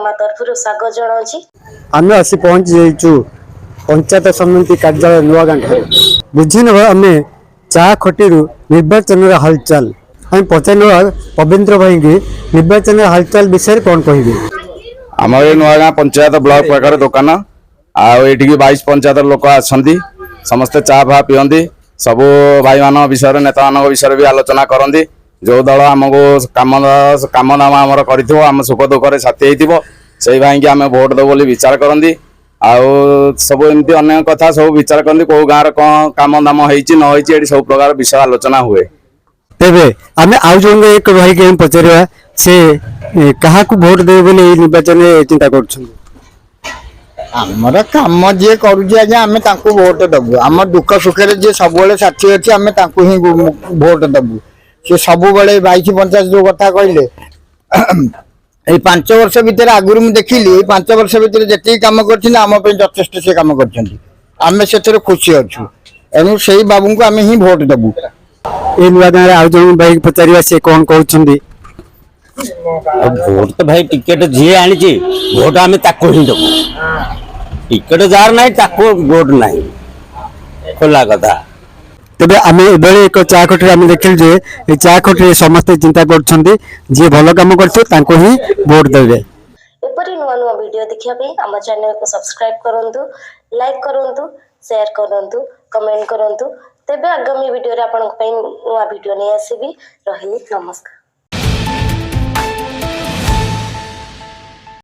आम तरफ स्वागत जनाऊँ। आम आसी पहुंची जाइचु पंचायत समिति कार्यालय नुआगाँ बुझी नवा आम चा खटी निर्वाचन हालचाल हम पचार पविंद्र भाई की निर्वाचन हालचाल विषय कौन कहे आम ये नुआगाँ पंचायत ब्लॉक पाखे दुकान आठी 22 पंचायत लोक आसती समस्ते चा फा पिंदी सबू भाई मान विषय नेता मान विषय भी आलोचना करती जो दल आमको काम दाम आम कर सुख दुख साथी से भाई की आम भोट दे बोली विचार करती आउ सब एमती अनेक कथा सब विचार करती कौ गाँव कौन काम दाम होती न होती सब प्रकार विषय आलोचना हुए। तेरे आम आउ जन एक भाई के पचार से क्या भोट दे निर्वाचन चिंता आमर कम जी करें भोट दबू आम दुख सुखे जी सब साथी अच्छी आम ही भोट दबू सी सब 22 पंचायत जो कथा कहले ये 5 वर्ष भितर आगुरी मुझे देखिली 5 वर्ष भितर जी कम कर जथेष से कम करमें से खुशी अच्छु एणु से बाबू को आम ही भोट दबू। ये नुआ गाँव आउ जन भाई पचार से कौन कहते भोट तो भाई टिकेट जी आनी भोट आम ही दबू टिकेट जार ना भोट ना खोला कथा तेरे आम एक चा खटी देखिल जे चा खटी समस्ते चिंता कर भल कम कर ही भोट देवे। एपरी नुआ नुआ वीडियो देखिए आम चैनल को सब्सक्राइब करूँ लाइक करूँ शेयर करूँ कमेंट करूँ तेरे आगामी वीडियो नुआ वीडियो नहीं आसबि रही नमस्कार।